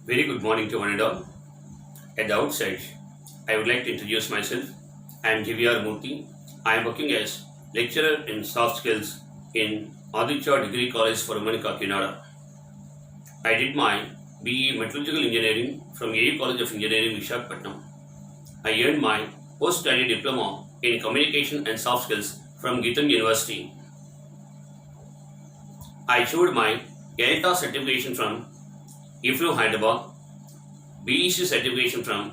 Very good morning to one and all. At the outset, I would like to introduce myself. I am Gvrmurthy. I am working as lecturer in soft skills in Aditya Degree College for Women, Kakinada. I did my BE Metallurgical Engineering from AU College of Engineering, Visakhapatnam. I earned my postgraduate diploma in Communication and Soft Skills from Gvrmurthy University. I achieved my ELTA certification from IFLU Hyderabad, BEC certification from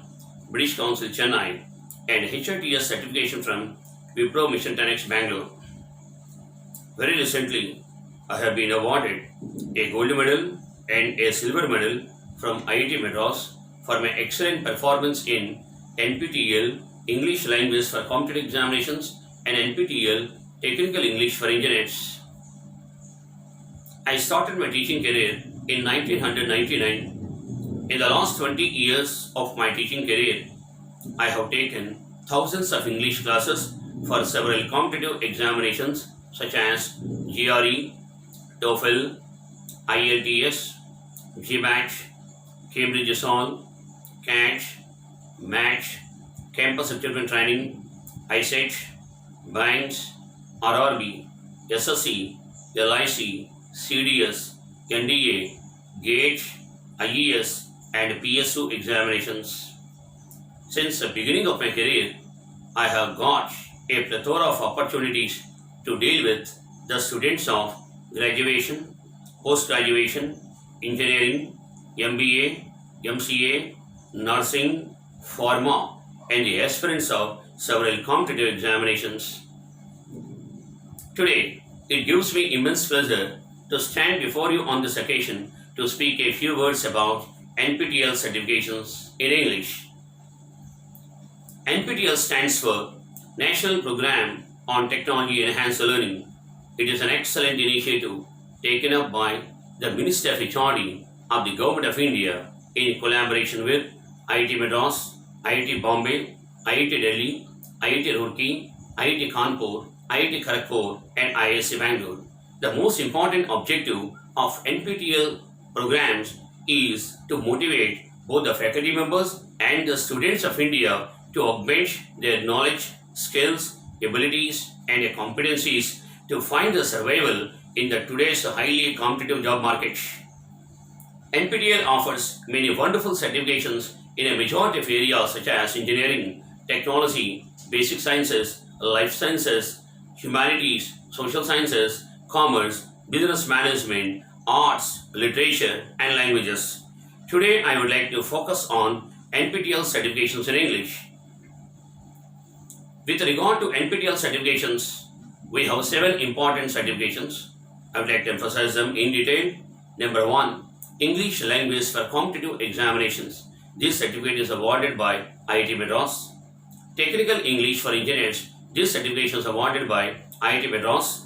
British Council Chennai, and HRTS certification from Wipro Mission 10X Bangalore. Very recently, I have been awarded a gold medal and a silver medal from IIT Madras for my excellent performance in Nptel English Language for Competitive Examinations and Nptel Technical English for Engineers. I started my teaching career in 1999. In the last 20 years of my teaching career, I have taken thousands of English classes for several competitive examinations such as GRE, TOEFL, IELTS, GMAT, Cambridge Assessment, CAT, MAT, Campus Recruitment Training, ISET, BANKS, RRB, SSC, LIC, CDS, NDA, GATE, IES, and PSU examinations. Since the beginning of my career, I have got a plethora of opportunities to deal with the students of graduation, post-graduation, engineering, MBA, MCA, nursing, pharma, and the aspirants of several competitive examinations. Today, it gives me immense pleasure to stand before you on this occasion to speak a few words about NPTEL certifications in English. NPTEL stands for National Program on Technology Enhanced Learning. It is an excellent initiative taken up by the Minister of HRD of the Government of India in collaboration with IIT Madras, IIT Bombay, IIT Delhi, IIT Roorkee, IIT Kanpur, IIT Kharagpur, and IISc Bangalore. The most important objective of NPTEL programs is to motivate both the faculty members and the students of India to augment their knowledge, skills, abilities, and competencies to find the survival in the today's highly competitive job market. NPTEL offers many wonderful certifications in a majority of areas such as engineering, technology, basic sciences, life sciences, humanities, social sciences, commerce, business management, arts, literature, and languages. Today, I would like to focus on NPTEL certifications in English. With regard to NPTEL certifications, we have 7 important certifications. I would like to emphasize them in detail. Number 1, English Language for Competitive Examinations. This certificate is awarded by IIT Madras. Technical English for Engineers. This certification is awarded by IIT Madras.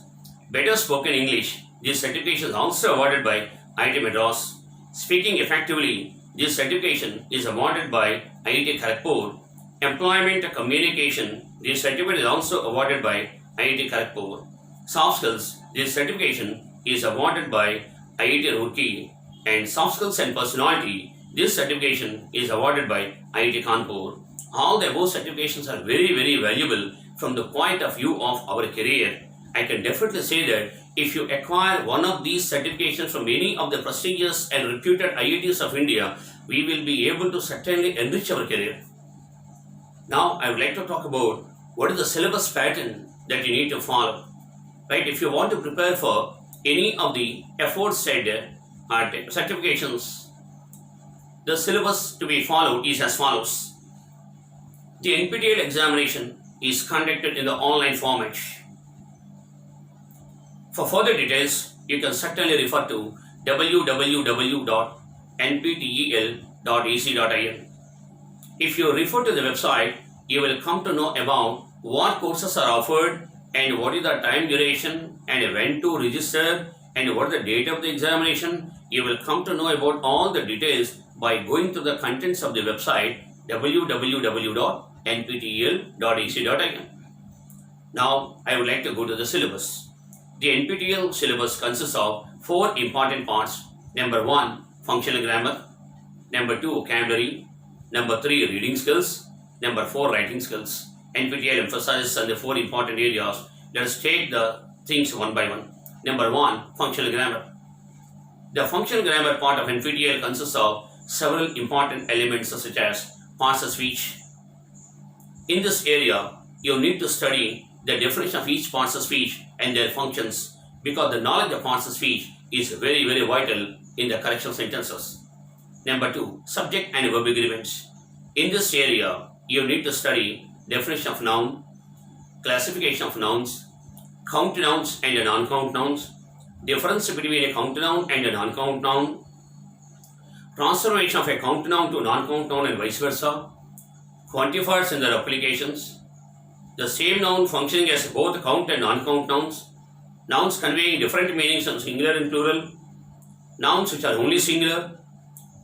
Better Spoken English. This certification is also awarded by IIT Madras. Speaking Effectively. This certification is awarded by IIT Kharagpur. Employment Communication. This certificate is also awarded by IIT Kharagpur. Soft Skills. This certification is awarded by IIT Roorkee. And Soft Skills and Personality. This certification is awarded by IIT Kanpur. All the above certifications are very, very valuable from the point of view of our career. I can definitely say that if you acquire one of these certifications from any of the prestigious and reputed IITs of India, we will be able to certainly enrich our career. Now, I would like to talk about what is the syllabus pattern that you need to follow. Right? If you want to prepare for any of the aforesaid certifications, the syllabus to be followed is as follows. The NPTEL examination is conducted in the online format. For further details, you can certainly refer to www.nptel.ac.in. If you refer to the website, you will come to know about what courses are offered and what is the time duration and when to register and what is the date of the examination. You will come to know about all the details by going to the contents of the website www.nptel.ac.in. Now, I would like to go to the syllabus. The NPTEL syllabus consists of 4 important parts. Number 1, functional grammar. Number 2, vocabulary. Number 3, reading skills. Number 4, writing skills. NPTEL emphasizes on the 4 important areas. Let us take the things one by one. Number 1, functional grammar. The functional grammar part of NPTEL consists of several important elements such as parts of speech. In this area, you need to study the definition of each parts of speech and their functions, because the knowledge of parts of speech is very, very vital in the correction sentences. Number 2, subject and verb agreements. In this area, you need to study definition of noun, classification of nouns, count nouns and non-count nouns, difference between a count noun and a non-count noun, transformation of a count noun to non-count noun and vice versa, quantifiers and their applications, the same noun functioning as both count and non-count nouns, nouns conveying different meanings in singular and plural, nouns which are only singular,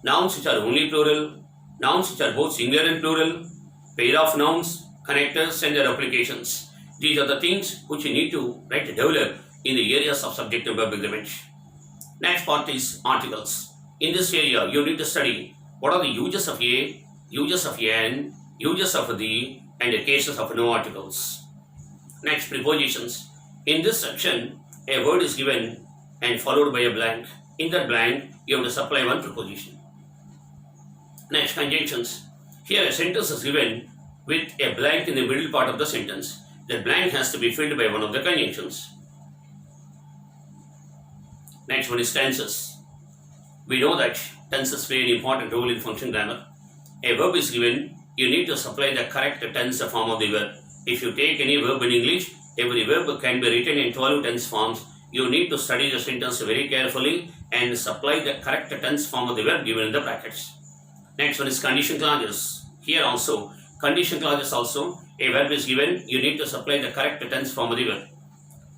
nouns which are only plural, nouns which are both singular and plural, pair of nouns, connectors and their applications. These are the things which you need to develop in the areas of subject and verb agreement. Next part is articles. In this area, you need to study what are the uses of a, uses of an, uses of the, and the cases of no articles. Next, prepositions. In this section, a word is given and followed by a blank. In that blank, you have to supply one preposition. Next, conjunctions. Here a sentence is given with a blank in the middle part of the sentence. That blank has to be filled by one of the conjunctions. Next one is tenses. We know that tenses play an important role in functional grammar. A verb is given, you need to supply the correct tense form of the verb. If you take any verb in English, every verb can be written in 12 tense forms. You need to study the sentence very carefully and supply the correct tense form of the verb given in the brackets. Next one is condition clauses. Here also, condition clauses also, a verb is given, you need to supply the correct tense form of the verb.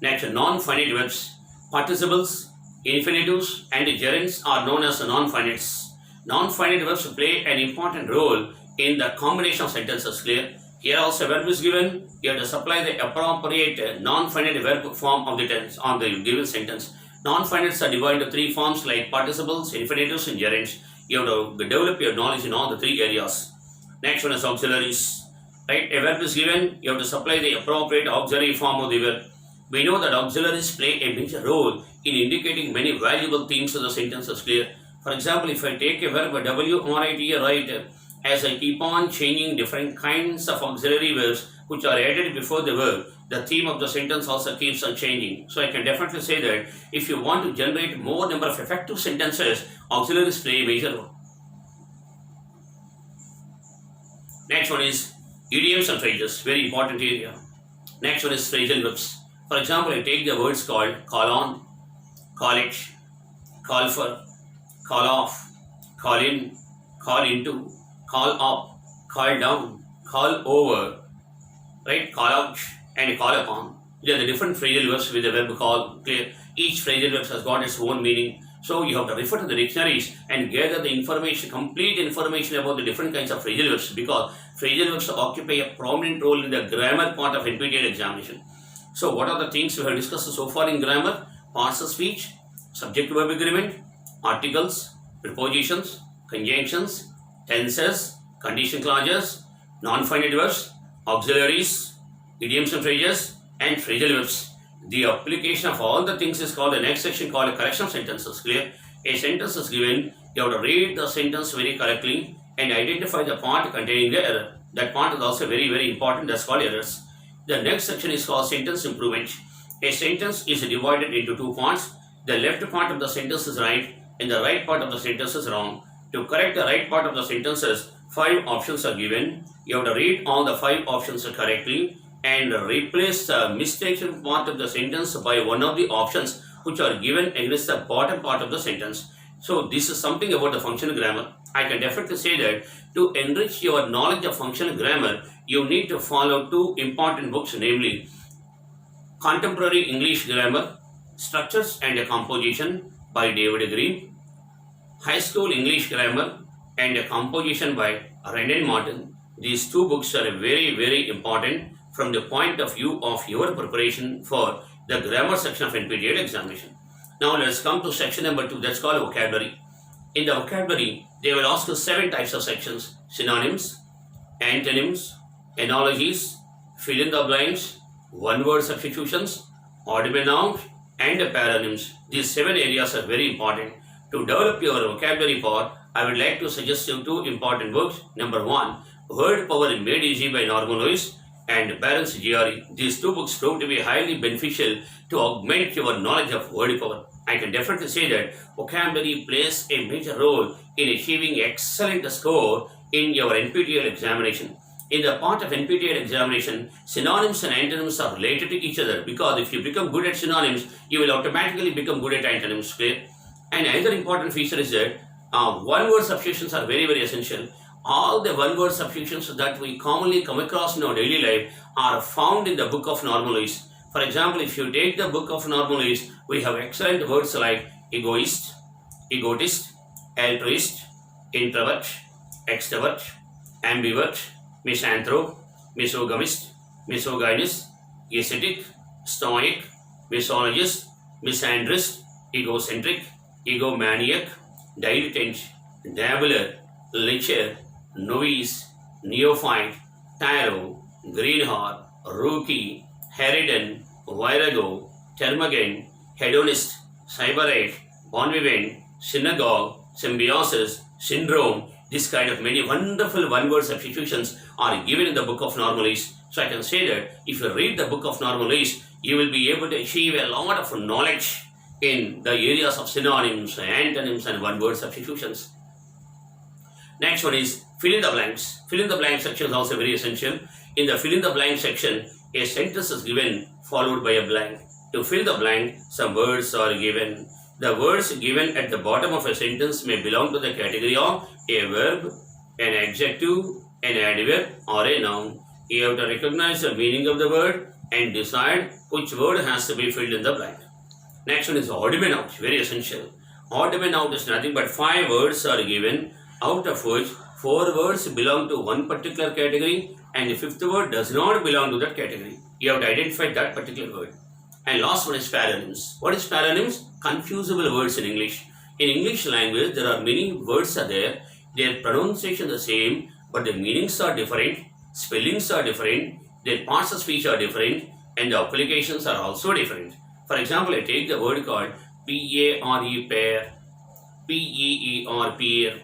Next, non-finite verbs. Participles, infinitives and gerunds are known as non-finites. Non-finite verbs play an important role in the combination of sentences. Clear? Here also a verb is given, you have to supply the appropriate non-finite verb form of the tense on the given sentence. Non-finites are divided into 3 forms like participles, infinitives and gerunds. You have to develop your knowledge in all the 3 areas. Next one is auxiliaries. Right? A verb is given, you have to supply the appropriate auxiliary form of the verb. We know that auxiliaries play a major role in indicating many valuable things to the sentences. Clear? For example, if I take a verb WRIT, right, as I keep on changing different kinds of auxiliary verbs which are added before the verb, the theme of the sentence also keeps on changing. So I can definitely say that if you want to generate more number of effective sentences, auxiliaries play a major role. Next one is idioms and phrases, very important area. Next one is phrasal verbs. For example, I take the words called call on, call it, call for, call off, call in, call into, call up, call down, call over, right? Call out and call upon. They are the different phrasal verbs with the verb call. Clear? Each phrasal verb has got its own meaning. So you have to refer to the dictionaries and gather the information, complete information about the different kinds of phrasal verbs, because phrasal verbs occupy a prominent role in the grammar part of NPTEL examination. So what are the things we have discussed so far in grammar? Parts of speech, subject-verb agreement, articles, prepositions, conjunctions, tenses, condition clauses, non-finite verbs, auxiliaries, idioms and phrases, and phrasal verbs. The application of all the things is called the next section called a correction of sentences. Clear? A sentence is given, you have to read the sentence very correctly and identify the part containing the error. That part is also very, very important. That's called errors. The next section is called sentence improvement. A sentence is divided into 2 parts. The left part of the sentence is right and the right part of the sentence is wrong. To correct the right part of the sentences, 5 options are given. You have to read all the 5 options correctly and replace the mistaken part of the sentence by one of the options which are given against the bottom part of the sentence. So this is something about the functional grammar. I can definitely say that to enrich your knowledge of functional grammar, you need to follow 2 important books, namely Contemporary English Grammar, Structures and Composition by David Green, High School English Grammar and Composition by Renan Martin. These 2 books are very, very important from the point of view of your preparation for the grammar section of NPTEL examination. Now let's come to section number 2, that's called vocabulary. In the vocabulary, They will ask you 7 types of sections: synonyms, antonyms, analogies, fill in the blanks, one word substitutions, ordinary nouns, and paronyms. These 7 areas are very important. To develop your vocabulary part, I would like to suggest you 2 important books. Number 1, Word Power Made Easy by Norman Lewis and Barron's GRE. These 2 books prove to be highly beneficial to augment your knowledge of word power. I can definitely say that vocabulary plays a major role in achieving excellent score in your Nptel examination. In the part of Nptel examination, synonyms and antonyms are related to each other, because if you become good at synonyms, you will automatically become good at antonyms. Clear? And another important feature is that one word substitutions are very, very essential. All the one word substitutions that we commonly come across in our daily life are found in the book of Norman Lewis. For example, if you take the book of Norman Lewis, we have excellent words like egoist, egotist, altruist, introvert, extrovert, ambivert, misanthrope, misogynist, misogynist, ascetic, stoic, misologist, misandrist, egocentric, egomaniac, dilettante, dabbler, lecher, novice, neophyte, tyro, greenheart, rookie, harridan, virago, termagant, hedonist, sybarite, bon vivant, synagogue, symbiosis, syndrome. This kind of many wonderful one-word substitutions are given in the book of Norman Lewis. So I can say that if you read the book of Norman Lewis, you will be able to achieve a lot of knowledge in the areas of synonyms, antonyms, and one-word substitutions. Next one is fill in the blanks. Fill in the blank section is also very essential. In the fill in the blank section, a sentence is given followed by a blank. To fill the blank, some words are given. The words given at the bottom of a sentence may belong to the category of a verb, an adjective, an adverb, or a noun. You have to recognize the meaning of the word and decide which word has to be filled in the blank. Next one is odd man out, very essential. Odd man out is nothing but 5 words are given, out of which 4 words belong to one particular category and the 5th word does not belong to that category. You have to identify that particular word. And last one is paronyms. What is paronyms? Confusable words in English. In English language, there are many words are there. Their pronunciation is the same, but the meanings are different, spellings are different, their parts of speech are different, and the applications are also different. For example, I take the word called P-A-R-E, pair, P-E-E-R, peer,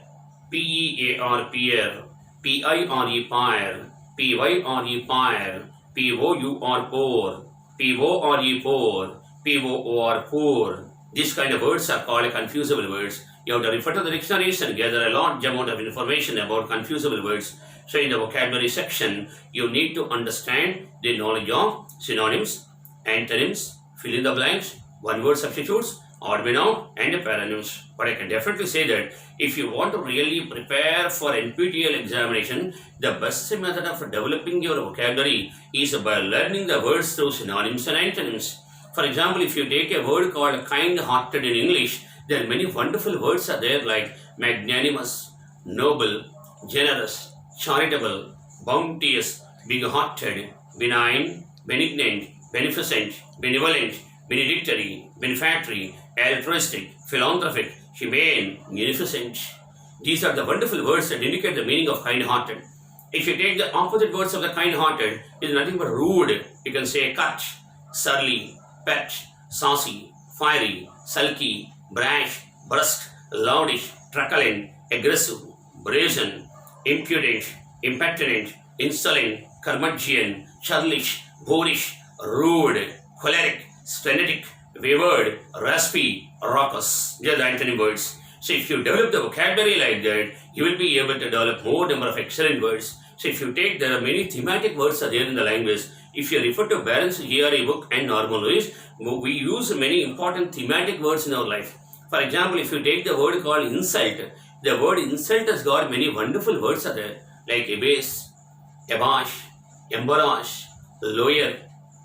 P-E-A-R, peer, P-I-R-E, pyre, P-Y-R-E, pyre, P-O-U-R, poor, P-O-R-E, poor, P-O-O-R, poor. These kind of words are called confusable words. You have to refer to the dictionaries and gather a large amount of information about confusable words. So in the vocabulary section, you need to understand the knowledge of synonyms, antonyms, fill in the blanks, one word substitutes, odd man out, and paronyms. But I can definitely say that if you want to really prepare for Nptel examination, the best method of developing your vocabulary is by learning the words through synonyms and antonyms. For example, if you take a word called kind-hearted in English, there are many wonderful words are there like magnanimous, noble, generous, charitable, bounteous, big-hearted, benign, benignant, beneficent, benevolent, benedictory, benefactory, altruistic, philanthropic, humane, munificent. These are the wonderful words that indicate the meaning of kind-hearted. If you take the opposite words of the kind-hearted, it is nothing but rude. You can say cut, surly, pet, saucy, fiery, sulky, brash, brusque, loudish, truculent, aggressive, brazen, impudent, impertinent, insolent, curmudgeon, churlish, boorish, rude, choleric, splenetic, wayward, raspy, raucous. These are the antonym words. So if you develop the vocabulary like that, you will be able to develop more number of excellent words. So if you take, there are many thematic words are there in the language. If you refer to Barron's GRE book and Norman Lewis, we use many important thematic words in our life. For example, if you take the word called insult, the word insult has got many wonderful words are there, like abase, abash, embarrass, lower,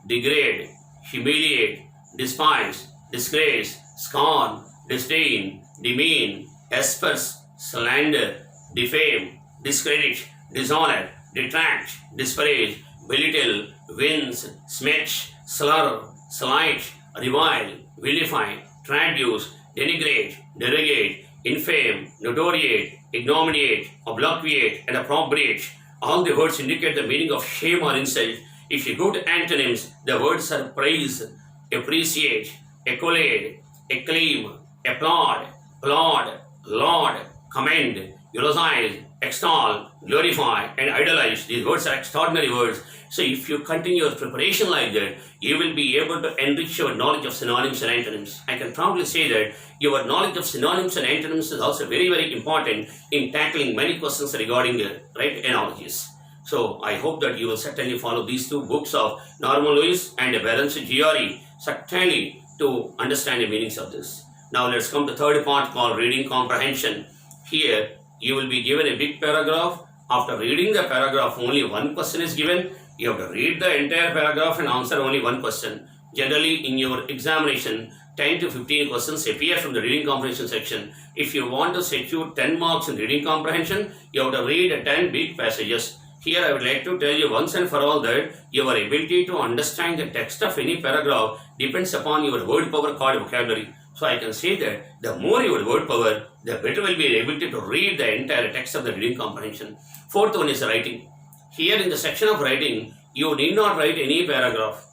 degrade, humiliate, despise, disgrace, scorn, disdain, demean, asperse, slander, defame, discredit, dishonor, detract, disparage, belittle, wince, smirch, slur, slight, revile, vilify, traduce, denigrate, derogate, infame, notoriate, ignominiate, obloquiate, and appropriate. All the words indicate the meaning of shame or insult. If you go to antonyms, the words are praise, appreciate, accolade, acclaim, applaud, laud, commend, eulogize, extol, glorify, and idolize. These words are extraordinary words. So if you continue your preparation like that, you will be able to enrich your knowledge of synonyms and antonyms. I can proudly say that your knowledge of synonyms and antonyms is also very, very important in tackling many questions regarding the right analogies. So I hope that you will certainly follow these two books of Norman Lewis and Balance GRE certainly to understand the meanings of this. Now let's come to the third part called reading comprehension. Here you will be given a big paragraph. After reading the paragraph, only one question is given. You have to read the entire paragraph and answer only one question. Generally, in your examination, 10 to 15 questions appear from the reading comprehension section. If you want to secure 10 marks in reading comprehension, you have to read 10 big passages. Here, I would like to tell you once and for all that your ability to understand the text of any paragraph depends upon your word power called vocabulary. So I can say that the more your word power, the better will be able to read the entire text of the reading comprehension. Fourth one is writing. Here in the section of writing, you need not write any paragraph.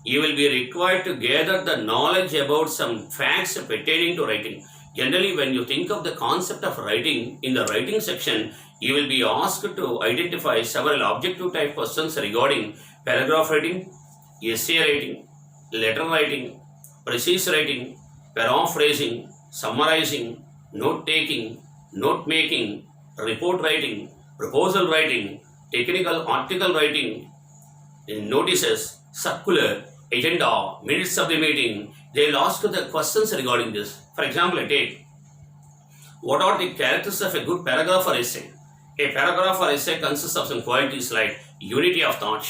You will be required to gather the knowledge about some facts pertaining to writing. Generally, when you think of the concept of writing, in the writing section, you will be asked to identify several objective type questions regarding paragraph writing, essay writing, letter writing, precise writing, paraphrasing, summarizing, note-taking, note-making, report writing, proposal writing, technical article writing, notices, circular, agenda, minutes of the meeting. They will ask the questions regarding this. For example, I take, what are the characters of a good paragraph or essay? A paragraph or essay consists of some qualities like unity of thought,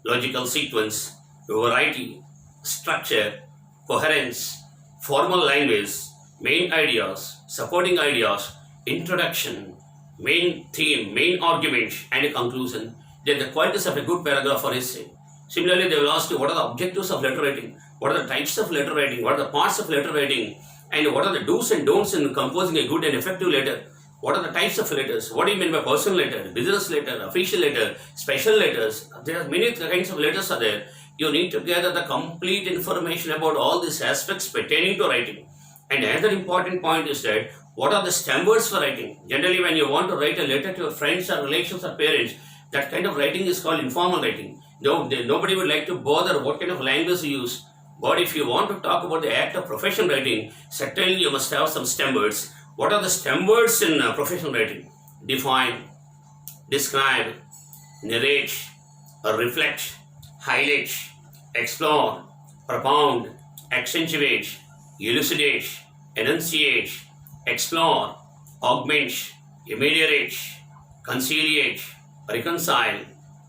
logical sequence, variety, structure, coherence, formal language, main ideas, supporting ideas, introduction, main theme, main argument, and a conclusion. Then the qualities of a good paragraph or essay. Similarly, they will ask you what are the objectives of letter writing, what are the types of letter writing, what are the parts of letter writing, and what are the do's and don'ts in composing a good and effective letter. What are the types of letters? What do you mean by personal letter, business letter, official letter, special letters? There are many kinds of letters are there. You need to gather the complete information about all these aspects pertaining to writing. And another important point is that what are the standards for writing? Generally, when you want to write a letter to your friends or relations or parents, that kind of writing is called informal writing. Nobody would like to bother what kind of language you use. But if you want to talk about the act of professional writing, certainly you must have some standards. What are the standards in professional writing? Define, describe, narrate, reflect, highlight, explore, propound, accentuate, elucidate, enunciate, explore, augment, ameliorate, conciliate, reconcile,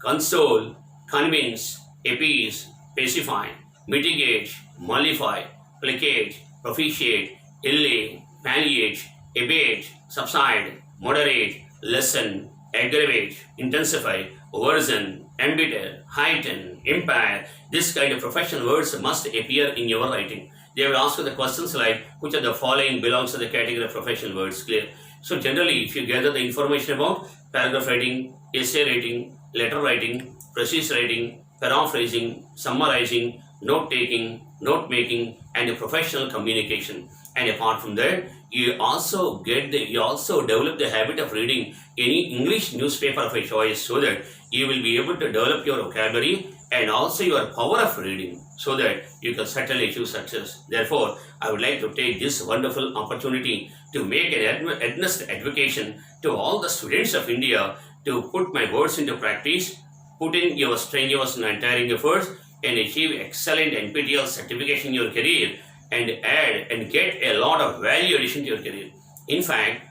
console, convince, appease, pacify, mitigate, mollify, placate, propitiate, allay, palliate, abate, subside, moderate, lessen, aggravate, intensify, worsen, embitter, heighten, impair. This kind of professional words must appear in your writing. They will ask you the questions like, which of the following belongs to the category of professional words? Clear? So generally, if you gather the information about paragraph writing, essay writing, letter writing, precise writing, paraphrasing, summarizing, note-taking, note-making, and professional communication. And apart from that, you also develop the habit of reading any English newspaper of your choice so that you will be able to develop your vocabulary and also your power of reading so that you can certainly achieve success. Therefore, I would like to take this wonderful opportunity to make an earnest advocation to all the students of India to put my words into practice, put in your strenuous and untiring efforts, and achieve excellent Nptel certification in your career and add and get a lot of value addition to your career. In fact,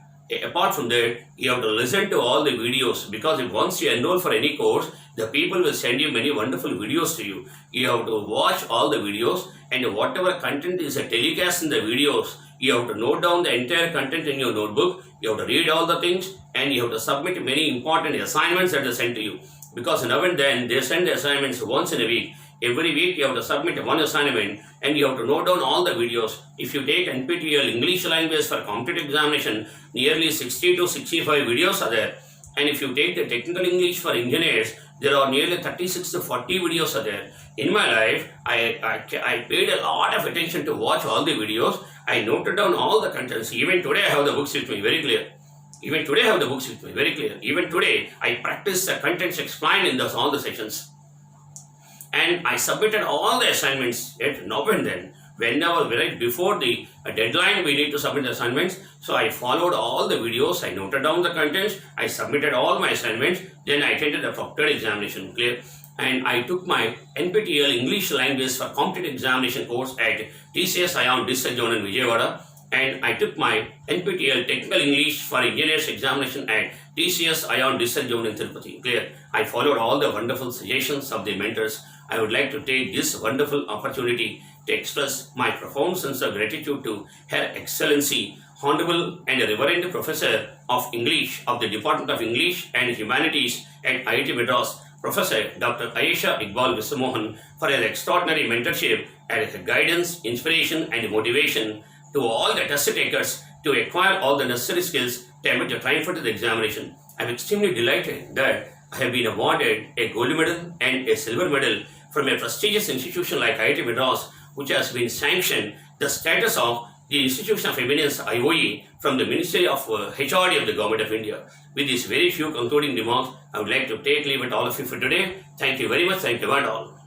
apart from that, you have to listen to all the videos because if once you enroll for any course, the people will send you many wonderful videos to you. You have to watch all the videos and whatever content is telecast in the videos, you have to note down the entire content in your notebook. You have to read all the things and you have to submit many important assignments that they send to you. Because now and then they send the assignments once in a week. Every week you have to submit one assignment and you have to note down all the videos. If you take NPTEL English language for competitive examination, nearly 60 to 65 videos are there. And if you take the technical English for engineers, there are nearly 36 to 40 videos are there. In my life, I paid a lot of attention to watch all the videos. I noted down all the contents. Even today I have the books with me, very clear. Even today I have the books with me, very clear. Even today I practice the contents explained in all the sections. And I submitted all the assignments at now and then. Whenever, right before the deadline, we need to submit the assignments. So I followed all the videos, I noted down the contents, I submitted all my assignments, then I attended the proctored examination, clear? And I took my NPTEL English language for competitive examination course at TCS ION District Zone in Vijayawada. And I took my NPTEL Technical English for Engineers examination at TCS ION District Zone in Tirupati, clear? I followed all the wonderful suggestions of the mentors. I would like to take this wonderful opportunity to express my profound sense of gratitude to Her Excellency, Honorable and Reverend Professor of English of the Department of English and Humanities at IIT Madras, Professor Dr. Ayesha Iqbal Visamohan, for her extraordinary mentorship and her guidance, inspiration and motivation to all the test takers to acquire all the necessary skills to able to triumph into the examination. I am extremely delighted that I have been awarded a gold medal and a silver medal from a prestigious institution like IIT Madras, which has been sanctioned the status of the Institution of Eminence IOE from the Ministry of HRD of the Government of India. With these very few concluding remarks, I would like to take leave with all of you for today. Thank you very much. Thank you and all.